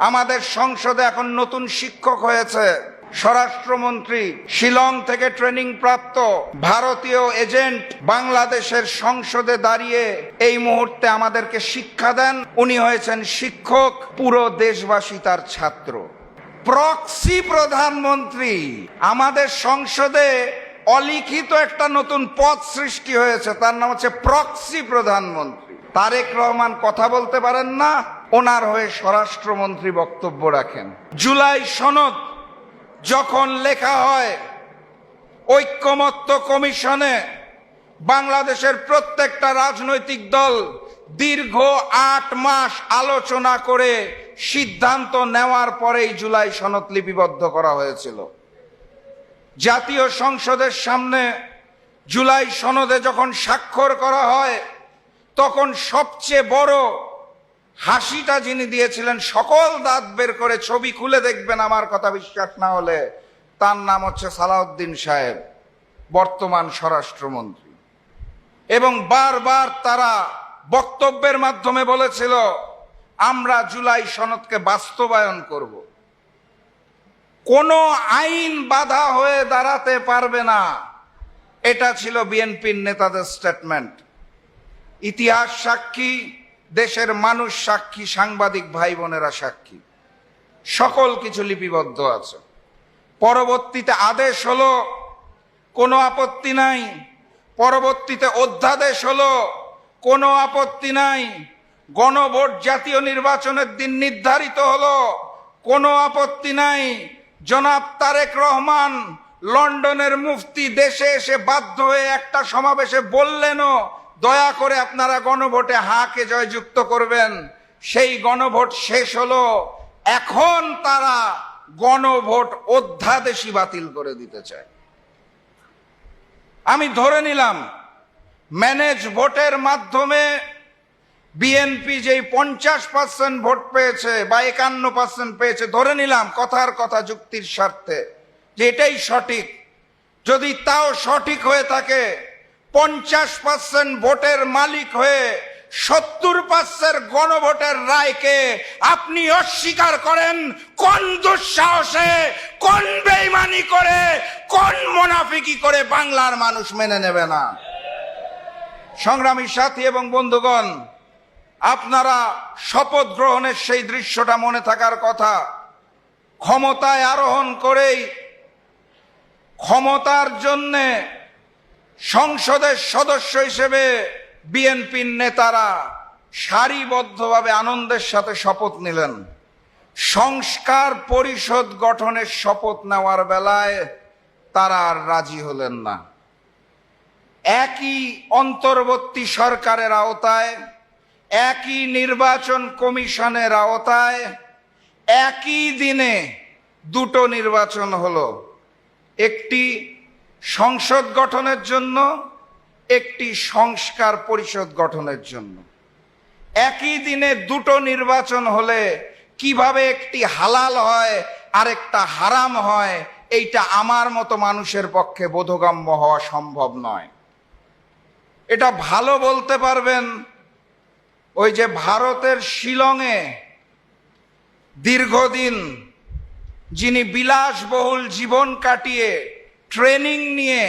আমাদের সংসদে এখন নতুন শিক্ষক হয়েছে স্বরাষ্ট্রমন্ত্রী, শিলং থেকে ট্রেনিং প্রাপ্ত ভারতীয় এজেন্ট বাংলাদেশের সংসদে দাঁড়িয়ে এই মুহূর্তে আমাদেরকে শিক্ষা দেন। উনি হয়েছেন শিক্ষক, পুরো দেশবাসী তার ছাত্র। প্রক্সি প্রধানমন্ত্রী, আমাদের সংসদে অলিখিত একটা নতুন পদ সৃষ্টি হয়েছে, তার নাম হচ্ছে প্রক্সি প্রধানমন্ত্রী। তারেক রহমান কথা বলতে পারেন না, ওনার হয়ে স্বরাষ্ট্রমন্ত্রী বক্তব্য রাখেন। জুলাই সনদ যখন লেখা হয়, ঐক্যমত্য কমিশনে বাংলাদেশের প্রত্যেকটা রাজনৈতিক দল দীর্ঘ 8 মাস আলোচনা করে সিদ্ধান্ত নেওয়ার পরেই জুলাই সনদ লিপিবদ্ধ করা হয়েছিল। জাতীয় সংসদের সামনে জুলাই সনদে যখন স্বাক্ষর করা হয়, তখন সবচেয়ে বড় হাসিটা যিনি দিয়েছিলেন, সকল দাঁত বের করে ছবি খুলে দেখবেন আমার কথা বিশ্বাস না হলে, তার নাম হচ্ছে সালাউদ্দিন সাহেব, বর্তমান স্বরাষ্ট্রমন্ত্রী। এবং বারবার তারা বক্তব্যের মাধ্যমে বলেছিল আমরা জুলাই সনদকে বাস্তবায়ন করব। কোনো আইন বাধা হয়ে দাঁড়াতে পারবে না, এটা ছিল বিএনপির নেতাদের স্টেটমেন্ট। ইতিহাস সাক্ষী, দেশের মানুষ সাক্ষী, সাংবাদিক ভাই বোনেরা সাক্ষী, সকল কিছু লিপিবদ্ধ আছে। পরবর্তীতে আদেশ হলো কোনো আপত্তি নাই, পরবর্তীতে অধ্যাদেশ হলো কোনো আপত্তি নাই, গণভোট জাতীয় নির্বাচনের দিন নির্ধারিত হলো কোনো আপত্তি নাই। জনাব তারেক রহমান লন্ডনের মুফতি দেশে এসে বাধ্য হয়ে একটা সমাবেশে বললেনও, দয়া করে আপনারা গণভোটে হাকে জয়যুক্ত করবেন। সেই গণভোট শেষ হলো, এখন তারা গণভোট অধ্যাদেশই বাতিল করে দিতে চায়। আমি ধরে নিলাম ম্যানেজ ভোটের মাধ্যমে বিএনপি যেই 50% ভোট পেয়েছে বা 51% পেয়েছে, ধরে নিলাম কথার কথা যুক্তির স্বার্থে যে এটাই সঠিক। যদি তাও সঠিক হয়ে থাকে, 50% ভোটের মালিক হয়ে 70% গণভোটের রায়কে আপনি অস্বীকার করেন, কোন দুঃসাহসে, কোন বেঈমানি করে, কোন মুনাফিকি করে বাংলার মানুষ মেনে নেবে না? সংগ্রামী সাথী এবং বন্ধুগণ, আপনারা শপথ গ্রহণের সেই দৃশ্যটা মনে থাকার কথা। ক্ষমতায় আরোহণ করেই ক্ষমতার জন্যে সংসদের সদস্য হিসেবে বিএনপির নেতারা সারিবদ্ধভাবে আনন্দের সাথে শপথ নিলেন। সংস্কার পরিষদ গঠনের শপথ নেওয়ার বেলায় তারা আর রাজি হলেন না। একই অন্তর্বর্তী সরকারের আওতায়, একই নির্বাচন কমিশনের আওতায় একই দিনে দুটো নির্বাচন হলো, একটি সংসদ গঠনের জন্য, একটি সংস্কার পরিষদ গঠনের জন্য। একই দিনে দুটো নির্বাচন হলে কিভাবে একটি হালাল হয় আর একটা হারাম হয়, এইটা আমার মতো মানুষের পক্ষে বোধগম্য হওয়া সম্ভব নয়। এটা ভালো বলতে পারবেন ওই যে ভারতের শিলংয়ে দীর্ঘদিন যিনি বিলাসবহুল জীবন কাটিয়ে ট্রেনিং নিয়ে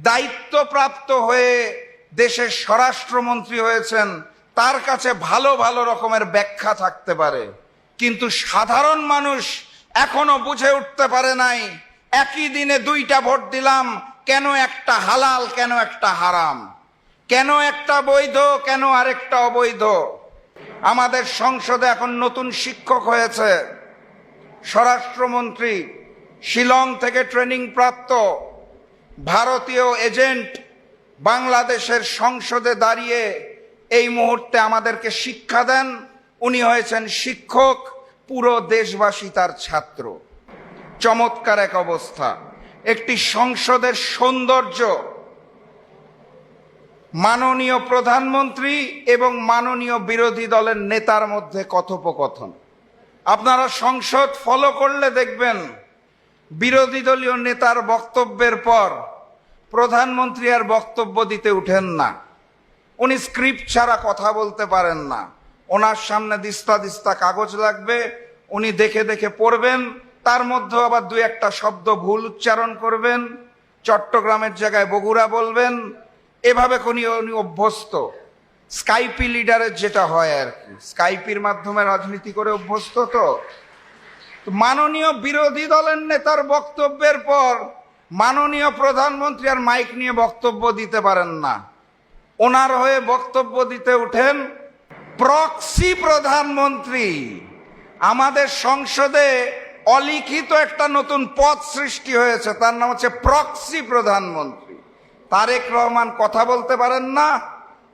দায়িত্বপ্রাপ্ত হয়ে দেশের স্বরাষ্ট্রমন্ত্রী হয়েছেন, তার কাছে ভালো ভালো রকমের ব্যাখ্যা থাকতে পারে, কিন্তু সাধারণ মানুষ এখনো বুঝে উঠতে পারে নাই একই দিনে দুইটা ভোট দিলাম, কেন একটা হালাল, কেন একটা হারাম, কেন একটা বৈধ, কেন আরেকটা অবৈধ। আমাদের সংসদে এখন নতুন শিক্ষক হয়েছে স্বরাষ্ট্রমন্ত্রী, শিলং থেকে ট্রেনিং প্রাপ্ত ভারতীয় এজেন্ট বাংলাদেশের সংসদে দাঁড়িয়ে এই মুহূর্তে আমাদেরকে শিক্ষা দেন। উনি হয়েছেন শিক্ষক, পুরো দেশবাসী তার ছাত্র। চমৎকার এক অবস্থা। একটি সংসদের সৌন্দর্য মাননীয় প্রধানমন্ত্রী এবং মাননীয় বিরোধী দলের নেতার মধ্যে কথোপকথন। আপনারা সংসদ ফলো করলে দেখবেন বিরোধী দলীয় নেতার বক্তব্যের পর প্রধানমন্ত্রী আর বক্তব্য দিতে উঠেন না। উনি স্ক্রিপ্ট ছাড়া কথা বলতে পারেন না। ওনার সামনে দিস্তা দিস্তা কাগজ লাগবে, উনি দেখে দেখে পড়বেন, তার মধ্যে আবার দু একটা শব্দ ভুল উচ্চারণ করবেন, চট্টগ্রামের জায়গায় বগুড়া বলবেন, এভাবে উনি অভ্যস্ত। স্কাইপি লিডারের যেটা হয় আর কি, স্কাইপির মাধ্যমে রাজনীতি করে অভ্যস্ত। তো মাননীয় বিরোধী দলের নেতার বক্তব্যের পর মাননীয় প্রধানমন্ত্রী আর মাইক নিয়ে বক্তব্য দিতে পারেন না, ওনার হয়ে বক্তব্য দিতে উঠেন প্রক্সি প্রধানমন্ত্রী। আমাদের সংসদে অলিখিত একটা নতুন পদ সৃষ্টি হয়েছে, তার নাম হচ্ছে প্রক্সি প্রধানমন্ত্রী। তারেক রহমান কথা বলতে পারেন না,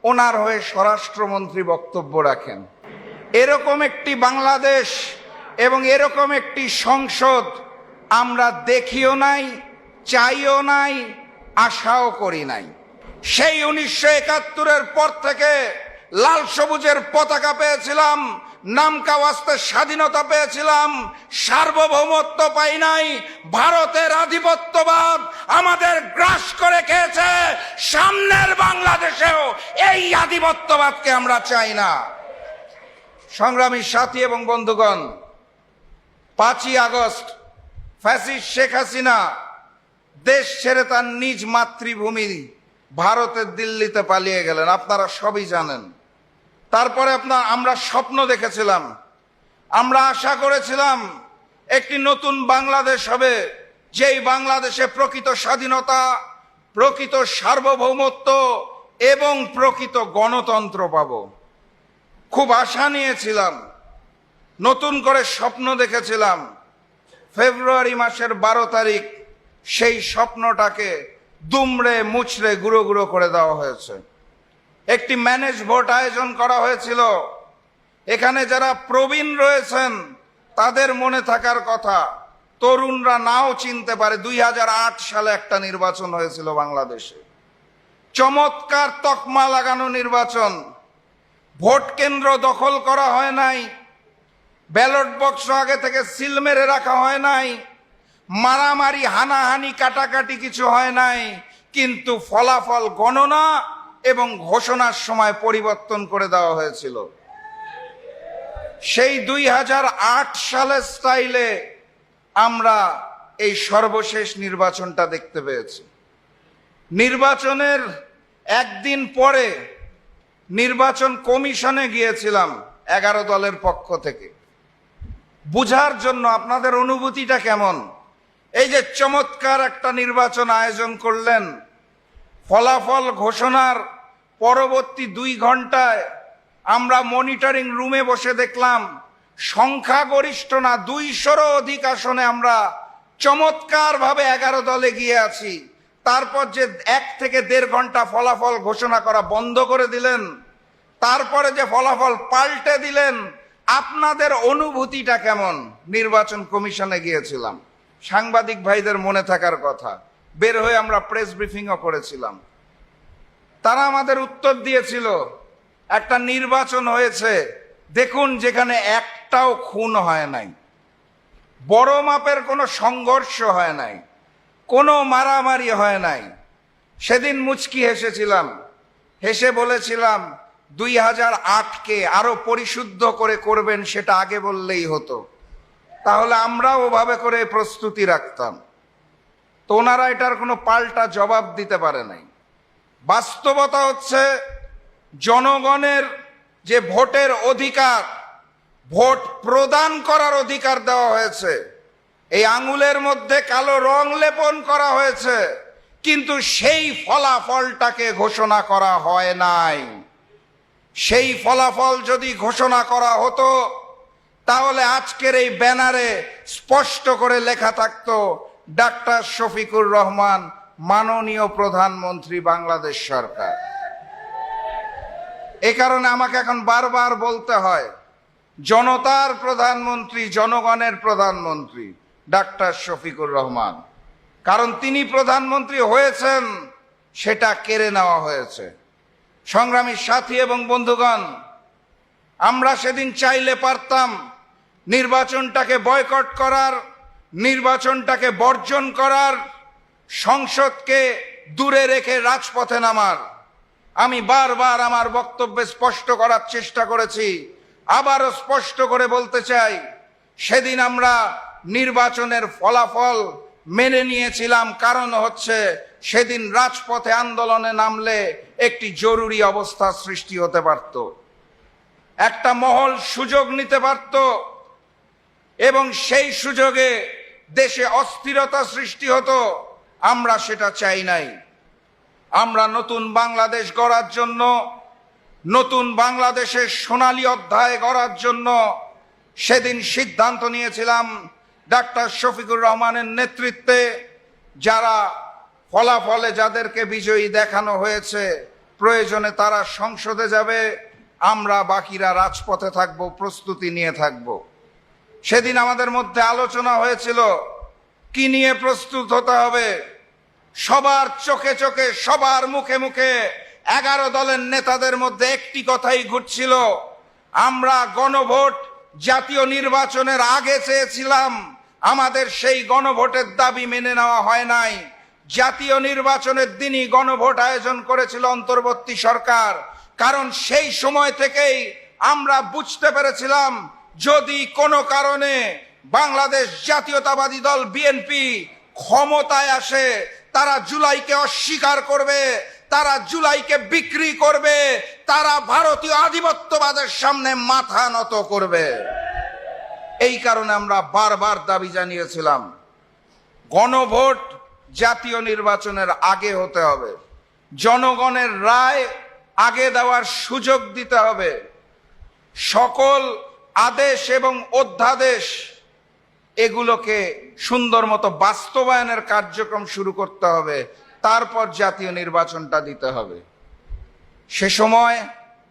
ওনার হয়ে স্বরাষ্ট্রমন্ত্রী বক্তব্য রাখেন। এরকম একটি বাংলাদেশ এবং এরকম একটি সংসদ আমরা দেখিও নাই, চাইও নাই, আশাও করি নাই। সেই 1971-এর পর থেকে লাল সবুজের পতাকা পেয়েছিলাম, নামকা ওয়াস্তে স্বাধীনতা পেয়েছিলাম, সার্বভৌমত্ব পাই নাই। ভারতের আধিপত্যবাদ আমাদের গ্রাস করে খেয়েছে। সামনের বাংলাদেশেও এই আধিপত্যবাদকে আমরা চাই না। সংগ্রামী সাথী এবং বন্ধুগণ, 5ই আগস্ট ফ্যাসিস্ট শেখ হাসিনা দেশ ছেড়ে তার নিজ মাতৃভূমি ভারতের দিল্লিতে পালিয়ে গেলেন, আপনারা সবই জানেন। তারপরে আমরা স্বপ্ন দেখেছিলাম, আমরা আশা করেছিলাম একটি নতুন বাংলাদেশ হবে, যেই বাংলাদেশে প্রকৃত স্বাধীনতা, প্রকৃত সার্বভৌমত্ব এবং প্রকৃত গণতন্ত্র পাব। খুব আশা নিয়েছিলাম, নতুন করে স্বপ্ন দেখেছিলাম। ফেব্রুয়ারি মাসের 12 তারিখ সেই স্বপ্নটাকে দুমড়ে মুচড়ে গুঁড়ো গুঁড়ো করে দেওয়া হয়েছে। একটি ম্যানেজ ভোট আয়োজন করা হয়েছিল। এখানে যারা প্রবীণ রয়েছেন তাদের মনে থাকার কথা, তরুণরা নাও চিনতে পারে, 2008 সালে একটা নির্বাচন হয়েছিল বাংলাদেশে। চমৎকার তকমা লাগানো নির্বাচন, ভোট কেন্দ্র দখল করা হয় নাই, ব্যালট বক্স আগে থেকে সিল মেরে রাখা হয় নাই, মারামারি হানাহানি কাটাকাটি কিছু হয় নাই, কিন্তু ফলাফল গণনা এবং ঘোষণার সময় পরিবর্তন করে দেওয়া হয়েছিল। সেই 2008 সালের স্টাইলে আমরা এই সর্বশেষ নির্বাচনটা দেখতে পেয়েছি। নির্বাচনের একদিন পরে নির্বাচন কমিশনে গিয়েছিলাম 11 দলের পক্ষ থেকে, বুঝার জন্য আপনাদের অনুভূতিটা কেমন। এই যে চমৎকার একটা নির্বাচন আয়োজন করলেন, ফলাফল ঘোষণার পরবর্তী 2 ঘন্টায় আমরা মনিটরিং রুমে বসে দেখলাম সংখ্যাগরিষ্ঠ না 200-রও অধিক আসনে আমরা চমৎকারভাবে 11 দলে গিয়ে আছি। তারপর যে 1 থেকে 1.5 ঘন্টা ফলাফল ঘোষণা করা বন্ধ করে দিলেন, তারপরে যে ফলাফল পাল্টে দিলেন, আপনাদের অনুভূতিটা কেমন? নির্বাচন কমিশনে গিয়েছিলাম, সাংবাদিক ভাইদের মনে থাকার কথা, বের হয়ে আমরা প্রেস ব্রিফিংও করেছিলাম। তারা আমাদের উত্তর দিয়েছিল, একটা নির্বাচন হয়েছে দেখুন যেখানে একটাও খুন হয় নাই, বড় মাপের কোনো সংঘর্ষ হয় নাই, কোনো মারামারি হয় নাই। সেদিন মুচকি হেসেছিলাম, হেসে বলেছিলাম 2008-কে আরো পরিশুদ্ধ করে করবেন, সেটা আগে বললেই হতো, তাহলে আমরাও ওভাবে করে প্রস্তুতি রাখতাম। তো ওনারা এটার কোনো পাল্টা জবাব দিতে পারে নাই। বাস্তবতা হচ্ছে জনগণের যে ভোটের অধিকার, ভোট প্রদান করার অধিকার দেওয়া হয়েছে, এই আঙুলের মধ্যে কালো রং লেপন করা হয়েছে, কিন্তু সেই ফলাফলটাকে ঘোষণা করা হয় নাই। সেই ফলাফল যদি ঘোষণা করা হতো তাহলে আজকের এই ব্যানারে স্পষ্ট করে লেখা থাকতো ডাক্তার শফিকুর রহমান, মাননীয় প্রধানমন্ত্রী, বাংলাদেশ সরকার। এ কারণে আমাকে এখন বারবার বলতে হয়, জনতার প্রধানমন্ত্রী, জনগণের প্রধানমন্ত্রী ডাক্তার শফিকুর রহমান, কারণ তিনি প্রধানমন্ত্রী হয়েছেন সেটা কেড়ে নেওয়া হয়েছে। সংগ্রামী সাথী এবং বন্ধুগণ, আমরা সেদিন চাইলে পারতাম নির্বাচনটাকে বয়কট করার, নির্বাচনটাকে বর্জন করার, সংসদকে দূরে রেখে রাজপথে নামার। আমি বারবার আমার বক্তব্যে স্পষ্ট করার চেষ্টা করেছি, আবারও স্পষ্ট করে বলতে চাই, সেদিন আমরা নির্বাচনের ফলাফল মেনে নিয়েছিলাম, কারণ হচ্ছে সেদিন রাজপথে আন্দোলনে নামলে একটি জরুরি অবস্থা সৃষ্টি হতে পারত, একটা মহল সুযোগ নিতে পারত এবং সেই সুযোগে দেশে অস্থিরতা সৃষ্টি হতো। আমরা সেটা চাই নাই। আমরা নতুন বাংলাদেশ গড়ার জন্য, নতুন বাংলাদেশের সোনালী অধ্যায় গড়ার জন্য সেদিন সিদ্ধান্ত নিয়েছিলাম ডাক্তার শফিকুর রহমানের নেতৃত্বে, যারা ফলাফলে যাদেরকে বিজয়ী দেখানো হয়েছে প্রয়োজনে তারা সংসদে যাবে, আমরা বাকিরা রাজপথে থাকব, প্রস্তুতি নিয়ে থাকব। সেদিন আমাদের মধ্যে আলোচনা হয়েছিল কি নিয়ে প্রস্তুত হতে হবে। সবার চোখে চোখে, সবার মুখে মুখে 11 দলের নেতাদের মধ্যে একটি কথাই ঘুরছিল, আমরা গণভোট জাতীয় নির্বাচনের আগে চেয়েছিলাম, আমাদের সেই গণভোটের দাবি মেনে নেওয়া হয় নাই। জাতীয় নির্বাচনের দিনই গণভোট আয়োজন করেছিল অন্তর্বর্তী সরকার, কারণ সেই সময় থেকেই আমরা বুঝতে পেরেছিলাম যদি কোনো কারণে বাংলাদেশ জাতীয়তাবাদী দল বিএনপি ক্ষমতায় আসে, তারা জুলাইকে অস্বীকার করবে, তারা জুলাইকে বিক্রি করবে, তারা ভারতীয় আধিপত্যবাদের সামনে মাথা নত করবে। এই কারণে আমরা বারবার দাবি জানিয়েছিলাম গণভোট জাতীয় নির্বাচনের আগে হতে হবে, জনগণের রায় আগে দেওয়ার সুযোগ দিতে হবে, সকল আদেশ এবং অধ্যাদেশ এগুলোকে সুন্দর মতো বাস্তবায়নের কার্যক্রম শুরু করতে হবে, তারপর জাতীয় নির্বাচনটা দিতে হবে। সে সময়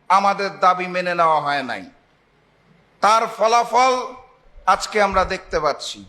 আমাদের দাবি মেনে নেওয়া হয় নাই। তার ফলাফল আজকে আমরা দেখতে পাচ্ছি।